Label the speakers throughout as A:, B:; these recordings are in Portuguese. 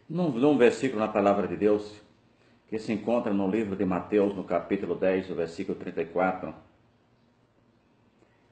A: Num versículo na palavra de Deus, que se encontra no livro de Mateus, no capítulo 10, o versículo 34,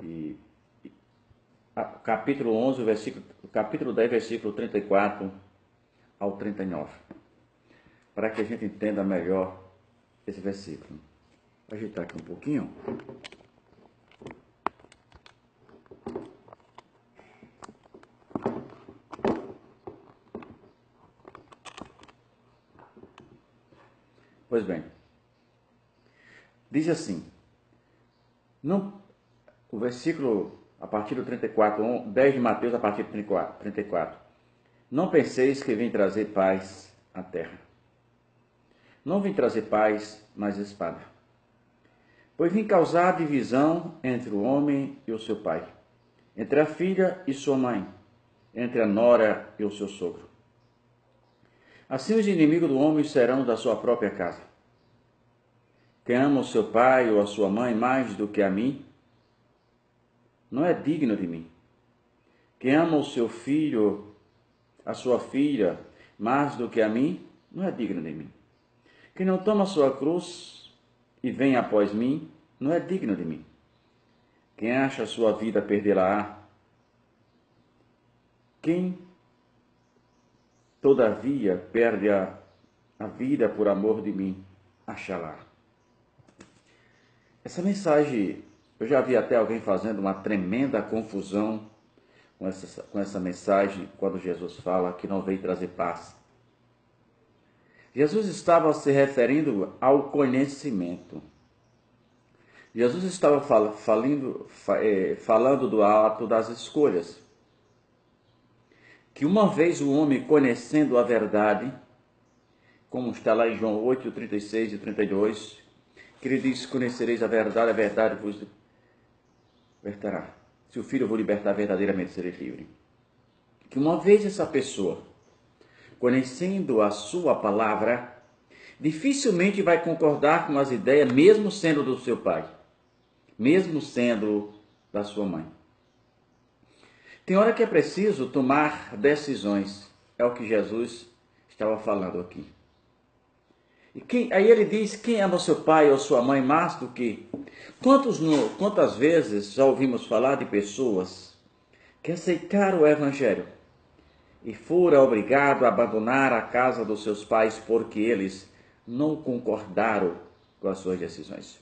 A: e capítulo 11, capítulo 10, versículo 34 ao 39, para que a gente entenda melhor esse versículo. Vou agitar aqui um pouquinho. Pois bem, diz assim, o versículo a partir do 34, 10 de Mateus a partir do 34. Não penseis que vim trazer paz à terra. Não vim trazer paz, mas espada. Pois vim causar divisão entre o homem e o seu pai, entre a filha e sua mãe, entre a nora e o seu sogro. Assim os inimigos do homem serão da sua própria casa. Quem ama o seu pai ou a sua mãe mais do que a mim, não é digno de mim. Quem ama o seu filho, a sua filha, mais do que a mim, não é digno de mim. Quem não toma a sua cruz e vem após mim, não é digno de mim. Quem acha a sua vida, perdê-la-á. Quem, todavia, perde a vida por amor de mim, achá-la. Essa mensagem, eu já vi até alguém fazendo uma tremenda confusão com essa mensagem, quando Jesus fala que não veio trazer paz. Jesus estava se referindo ao conhecimento. Jesus estava falando do ato das escolhas. Que uma vez o homem conhecendo a verdade, como está lá em João 8, 36 e 32, que ele diz, conhecereis a verdade vos libertará. Se o Filho vos libertar verdadeiramente, sereis livre. Que uma vez essa pessoa, conhecendo a sua palavra, dificilmente vai concordar com as ideias, mesmo sendo do seu pai, mesmo sendo da sua mãe. Tem hora que é preciso tomar decisões, é o que Jesus estava falando aqui. Aí ele diz, quem ama seu pai ou sua mãe mais do que... Quantas vezes já ouvimos falar de pessoas que aceitaram o evangelho e foram obrigados a abandonar a casa dos seus pais porque eles não concordaram com as suas decisões.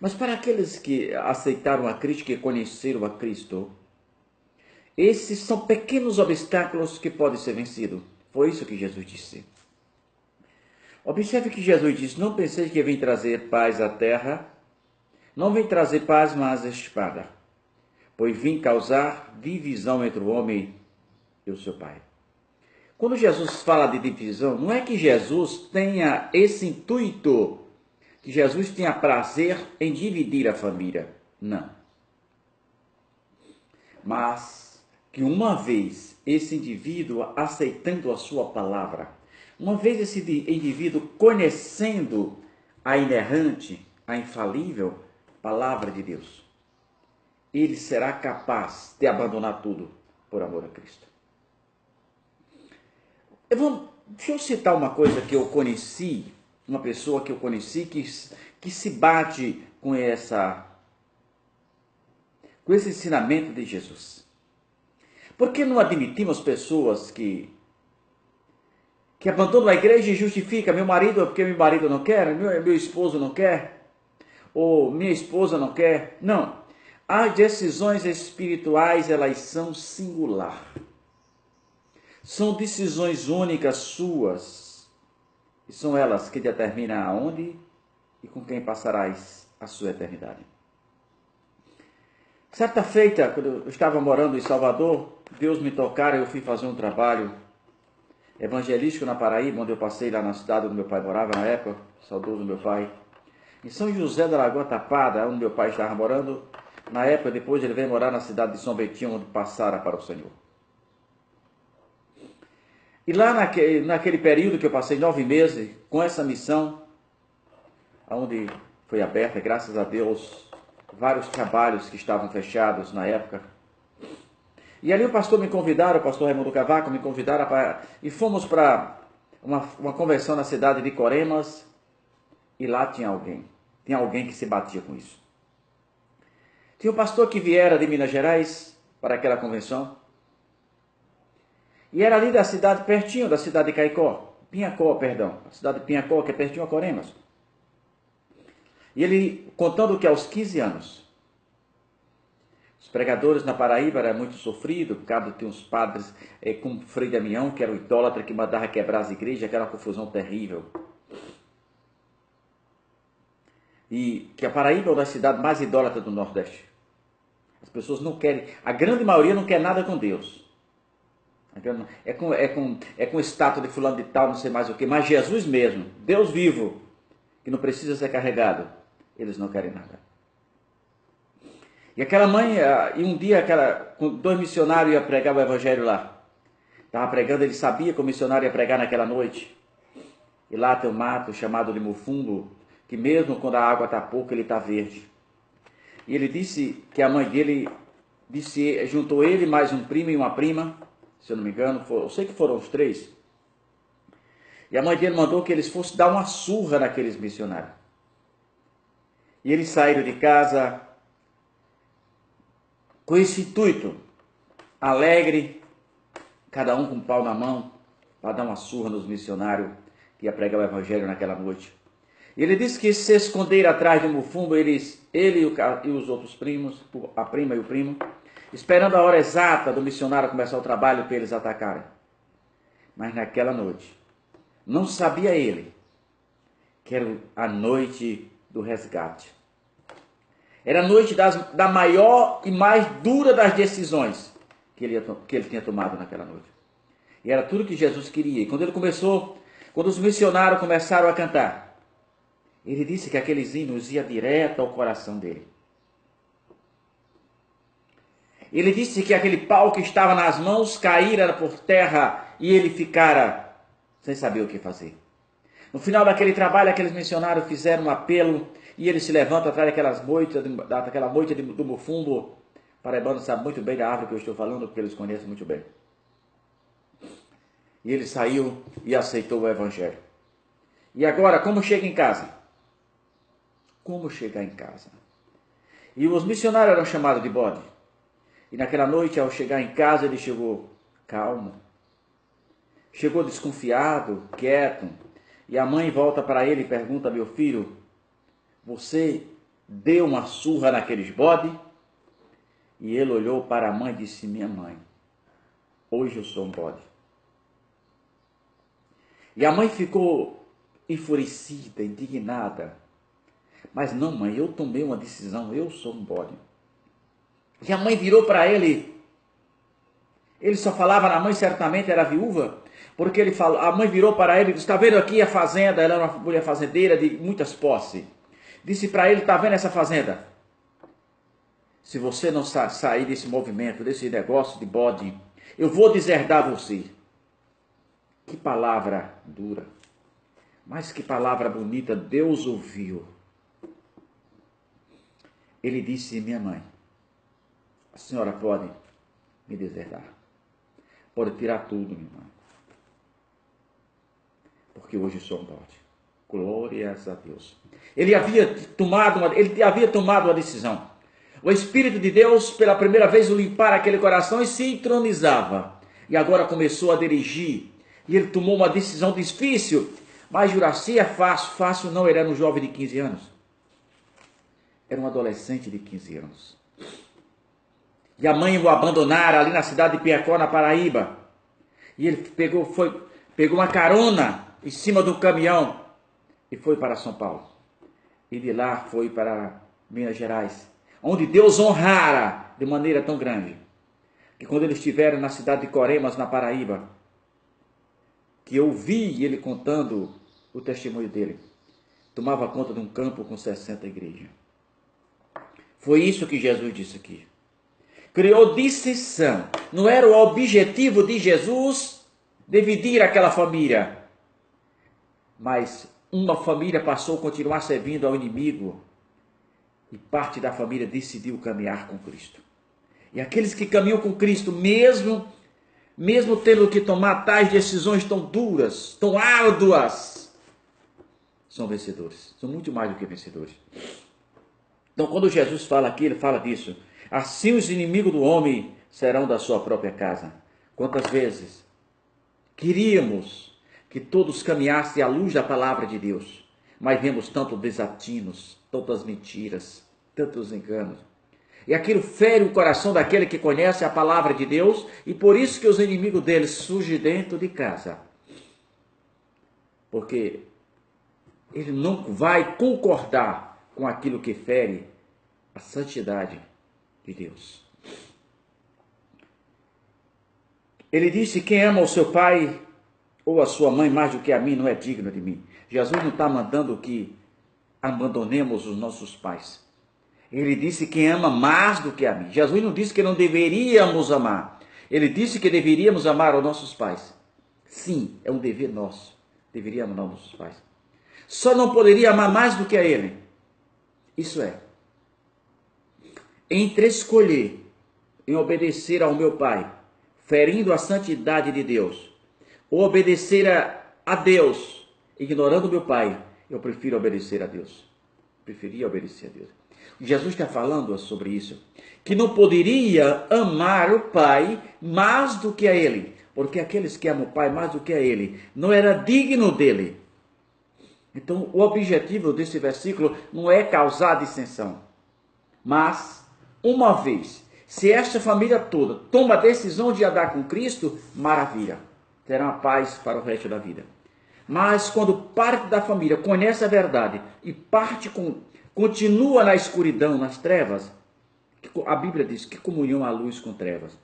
A: Mas para aqueles que aceitaram a Cristo, que conheceram a Cristo, esses são pequenos obstáculos que podem ser vencidos. Foi isso que Jesus disse. Observe que Jesus disse, não pensei que vim trazer paz à terra, não vim trazer paz, mas espada, pois vim causar divisão entre o homem e o seu pai. Quando Jesus fala de divisão, não é que Jesus tenha esse intuito, que Jesus tenha prazer em dividir a família, não. Mas que uma vez esse indivíduo aceitando a sua palavra, uma vez esse indivíduo conhecendo a inerrante, a infalível palavra de Deus, ele será capaz de abandonar tudo por amor a Cristo. Deixa eu citar uma coisa que eu conheci, uma pessoa que eu conheci que se bate com esse ensinamento de Jesus. Por que não admitimos pessoas que abandonam a igreja e justificam meu marido porque meu marido não quer, meu esposo não quer, ou minha esposa não quer? Não. As decisões espirituais, elas são singular. São decisões únicas suas. E são elas que determinam aonde e com quem passarás a sua eternidade. Certa feita, quando eu estava morando em Salvador, Deus me tocara e eu fui fazer um trabalho evangelístico na Paraíba, onde eu passei lá na cidade onde meu pai morava na época, saudoso meu pai. Em São José da Lagoa Tapada, onde meu pai estava morando, na época, depois ele veio morar na cidade de São Bentinho, onde passara para o Senhor. E lá naquele período que eu passei 9 meses com essa missão, onde foi aberta, graças a Deus, vários trabalhos que estavam fechados na época. E ali o pastor Raimundo Cavaco me convidaram e fomos para uma convenção na cidade de Coremas, e lá tinha alguém que se batia com isso. Tinha um pastor que viera de Minas Gerais para aquela convenção, e era ali da cidade, pertinho da cidade de Pinhacó, a cidade de Pinhacó, que é pertinho a Coremas. E ele contando que aos 15 anos, os pregadores na Paraíba eram muito sofridos, por causa de uns padres como Frei Damião, que era o idólatra que mandava quebrar as igrejas, aquela confusão terrível. E que a Paraíba é uma das cidades mais idólatras do Nordeste. As pessoas não querem, a grande maioria não quer nada com Deus. É com estátua de fulano de tal, não sei mais o que, mas Jesus mesmo, Deus vivo, que não precisa ser carregado, eles não querem nada. E aquela mãe, e um dia, dois missionários iam pregar o evangelho lá. Estava pregando, ele sabia que o missionário ia pregar naquela noite. E lá tem um mato chamado de Mufundo, que mesmo quando a água está pouca, ele está verde. E ele disse que a mãe dele, juntou ele mais um primo e uma prima, se eu não me engano, eu sei que foram os 3. E a mãe dele mandou que eles fossem dar uma surra naqueles missionários. E eles saíram de casa com esse intuito, alegre, cada um com um pau na mão, para dar uma surra nos missionários que ia pregar o evangelho naquela noite. E ele disse que se esconderam atrás de um mufumbo, ele e os outros primos, a prima e o primo, esperando a hora exata do missionário começar o trabalho para eles atacarem. Mas naquela noite, não sabia ele que era a noite do resgate. Era a noite da maior e mais dura das decisões que ele tinha tomado naquela noite. E era tudo que Jesus queria. E quando os missionários começaram a cantar, ele disse que aqueles hinos iam direto ao coração dele. Ele disse que aquele pau que estava nas mãos caíra por terra e ele ficara sem saber o que fazer. No final daquele trabalho, aqueles missionários fizeram um apelo e ele se levanta atrás daquela moita do Mufumbo. Paraibano sabe muito bem da árvore que eu estou falando, porque eles conhecem muito bem. E ele saiu e aceitou o evangelho. E agora, como chega em casa? Como chegar em casa? E os missionários eram chamados de bode. E naquela noite, ao chegar em casa, ele chegou calmo. Chegou desconfiado, quieto. E a mãe volta para ele e pergunta: meu filho, você deu uma surra naqueles bodes? E ele olhou para a mãe e disse: minha mãe, hoje eu sou um bode. E a mãe ficou enfurecida, indignada. Mas não, mãe, eu tomei uma decisão, eu sou um bode. E a mãe virou para ele. Ele só falava na mãe, certamente era viúva, porque a mãe virou para ele e disse: está vendo aqui a fazenda? Ela era uma mulher fazendeira de muitas posses. Disse para ele: está vendo essa fazenda? Se você não sair desse movimento, desse negócio de bode, eu vou deserdar você. Que palavra dura. Mas que palavra bonita, Deus ouviu. Ele disse: minha mãe, a senhora pode me deserdar. Pode tirar tudo, minha mãe. Porque hoje sou um bode. Glórias a Deus. Ele havia tomado uma decisão. O Espírito de Deus, pela primeira vez, o limpara aquele coração e se entronizava. E agora começou a dirigir. E ele tomou uma decisão difícil. Mas Juraci é fácil. Fácil não, ele era um jovem de 15 anos. Era um adolescente de 15 anos. E a mãe o abandonara ali na cidade de Pinhacó, na Paraíba. E ele pegou uma carona em cima do caminhão e foi para São Paulo. E de lá foi para Minas Gerais, onde Deus honrara de maneira tão grande, que quando eles estiveram na cidade de Coremas, na Paraíba, que eu vi ele contando o testemunho dele, tomava conta de um campo com 60 igrejas. Foi isso que Jesus disse aqui. Criou distinção. Não era o objetivo de Jesus dividir aquela família. Mas uma família passou a continuar servindo ao inimigo. E parte da família decidiu caminhar com Cristo. E aqueles que caminham com Cristo, mesmo tendo que tomar tais decisões tão duras, tão árduas, são vencedores. São muito mais do que vencedores. Então, quando Jesus fala aqui, ele fala disso. Assim os inimigos do homem serão da sua própria casa. Quantas vezes queríamos que todos caminhassem à luz da palavra de Deus, mas vemos tantos desatinos, tantas mentiras, tantos enganos. E aquilo fere o coração daquele que conhece a palavra de Deus, e por isso que os inimigos dele surgem dentro de casa. Porque ele não vai concordar com aquilo que fere a santidade de Deus. Ele disse: quem ama o seu pai ou a sua mãe mais do que a mim não é digno de mim. Jesus não está mandando que abandonemos os nossos pais. Ele disse: quem ama mais do que a mim. Jesus não disse que não deveríamos amar. Ele disse que deveríamos amar os nossos pais. Sim, é um dever nosso. Deveríamos amar os nossos pais. Só não poderia amar mais do que a ele. Isso é, entre escolher em obedecer ao meu pai, ferindo a santidade de Deus, ou obedecer a Deus, ignorando o meu pai, eu prefiro obedecer a Deus. Preferia obedecer a Deus. Jesus está falando sobre isso, que não poderia amar o pai mais do que a ele, porque aqueles que amam o pai mais do que a ele, não era digno dele. Então, o objetivo desse versículo não é causar dissensão, mas, uma vez, se esta família toda toma a decisão de andar com Cristo, maravilha, terá uma paz para o resto da vida. Mas quando parte da família conhece a verdade e parte continua na escuridão, nas trevas, a Bíblia diz que comunhão há luz com trevas.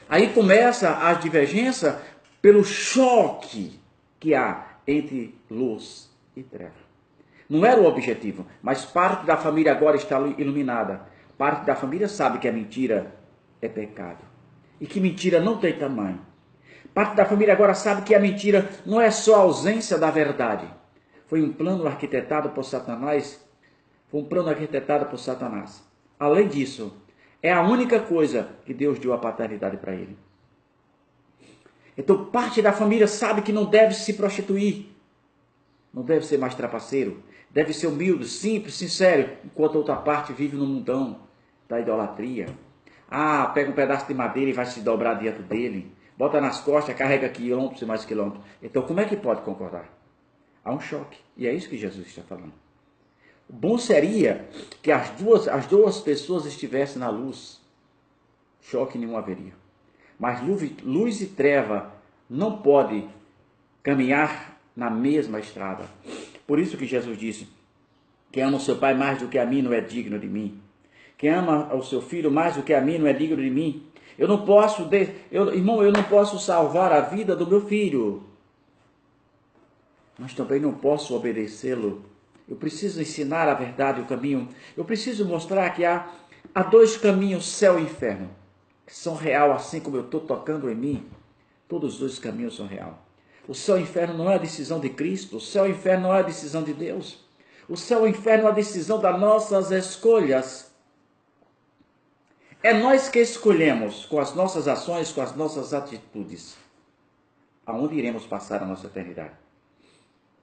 A: Aí começa a divergência pelo choque que há entre luz e treva. Não era o objetivo, mas parte da família agora está iluminada. Parte da família sabe que a mentira é pecado e que mentira não tem tamanho. Parte da família agora sabe que a mentira não é só a ausência da verdade. Foi um plano arquitetado por Satanás. Além disso, é a única coisa que Deus deu a paternidade para ele. Então, parte da família sabe que não deve se prostituir. Não deve ser mais trapaceiro. Deve ser humilde, simples, sincero. Enquanto a outra parte vive no mundão da idolatria. Pega um pedaço de madeira e vai se dobrar diante dele. Bota nas costas, carrega quilômetros e mais quilômetros. Então, como é que pode concordar? Há um choque. E é isso que Jesus está falando. O bom seria que as duas pessoas estivessem na luz. Choque nenhum haveria. Mas luz e treva não podem caminhar na mesma estrada. Por isso que Jesus disse: quem ama o seu pai mais do que a mim não é digno de mim. Quem ama o seu filho mais do que a mim não é digno de mim. Eu não posso salvar a vida do meu filho, mas também não posso obedecê-lo. Eu preciso ensinar a verdade e o caminho. Eu preciso mostrar que há dois caminhos, céu e inferno, que são real, assim como eu estou tocando em mim. Todos os dois caminhos são real. O céu e o inferno não é a decisão de Cristo. O céu e o inferno não é a decisão de Deus. O céu e o inferno é a decisão das nossas escolhas. É nós que escolhemos, com as nossas ações, com as nossas atitudes, aonde iremos passar a nossa eternidade.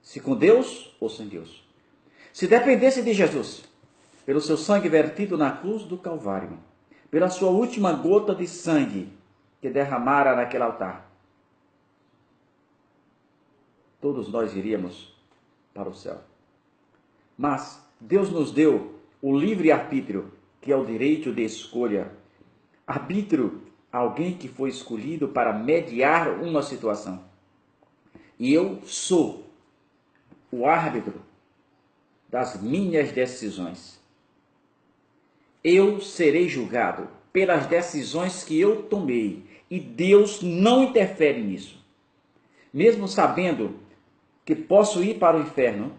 A: Se com Deus ou sem Deus. Se dependesse de Jesus, pelo seu sangue vertido na cruz do Calvário, pela sua última gota de sangue que derramara naquele altar, todos nós iríamos para o céu. Mas Deus nos deu o livre-arbítrio, que é o direito de escolha. Arbítrio, alguém que foi escolhido para mediar uma situação. E eu sou o árbitro das minhas decisões. Eu serei julgado pelas decisões que eu tomei, e Deus não interfere nisso. Mesmo sabendo que posso ir para o inferno,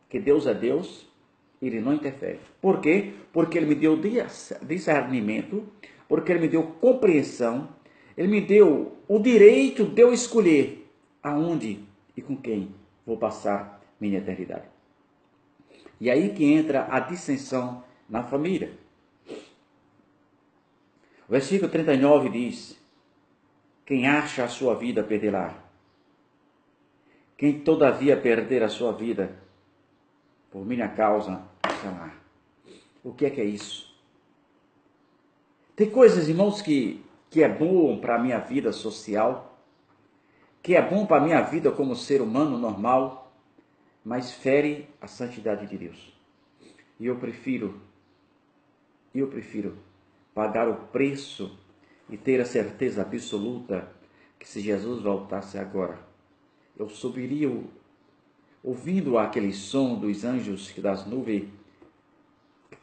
A: que Deus é Deus, ele não interfere. Por quê? Porque ele me deu discernimento, porque ele me deu compreensão, ele me deu o direito de eu escolher aonde e com quem vou passar minha eternidade. E aí que entra a dissensão na família. O versículo 39 diz: quem acha a sua vida, perderá. Quem todavia perder a sua vida, por minha causa, achará. O que é isso? Tem coisas, irmãos, que é bom para a minha vida social, que é bom para a minha vida como ser humano normal, mas fere a santidade de Deus. E eu prefiro pagar o preço e ter a certeza absoluta que se Jesus voltasse agora, eu subiria ouvindo aquele som dos anjos das nuvens,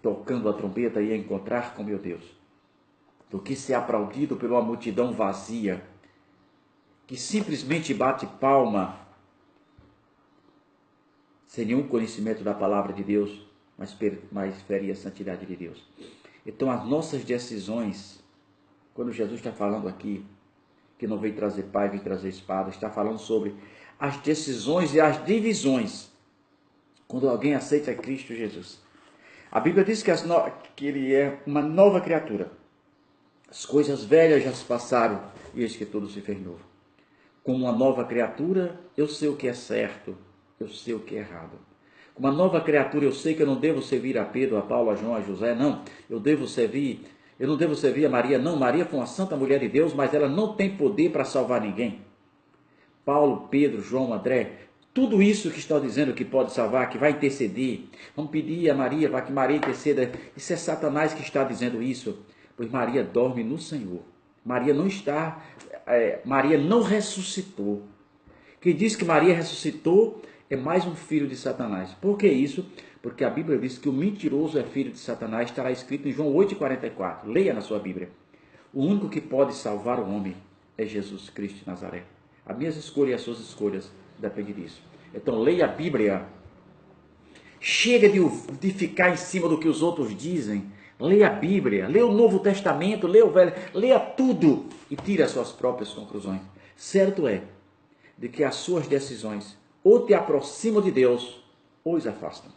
A: tocando a trombeta, e ia encontrar com meu Deus, do que ser aplaudido por uma multidão vazia, que simplesmente bate palma, sem nenhum conhecimento da palavra de Deus, mas fere a santidade de Deus. Então as nossas decisões, quando Jesus está falando aqui, que não veio trazer paz, veio trazer espada, está falando sobre as decisões e as divisões, quando alguém aceita Cristo Jesus. A Bíblia diz que ele é uma nova criatura. As coisas velhas já se passaram, e eis que tudo se fez novo. Como uma nova criatura, eu sei o que é certo, eu sei o que é errado. Como uma nova criatura, eu sei que eu não devo servir a Pedro, a Paulo, a João, a José, não. Eu não devo servir a Maria, não. Maria foi uma santa mulher de Deus, mas ela não tem poder para salvar ninguém. Paulo, Pedro, João, André, tudo isso que está dizendo que pode salvar, que vai interceder. Vamos pedir a Maria para que Maria interceda. Isso é Satanás que está dizendo isso, pois Maria dorme no Senhor. Maria não ressuscitou. Quem diz que Maria ressuscitou é mais um filho de Satanás. Por que isso? Porque a Bíblia diz que o mentiroso é filho de Satanás, estará escrito em João 8,44. Leia na sua Bíblia. O único que pode salvar o homem é Jesus Cristo de Nazaré. As minhas escolhas e as suas escolhas dependem disso. Então leia a Bíblia. Chega de ficar em cima do que os outros dizem. Leia a Bíblia, leia o Novo Testamento, leia o Velho, leia tudo e tire as suas próprias conclusões. Certo é de que as suas decisões ou te aproximam de Deus ou os afastam.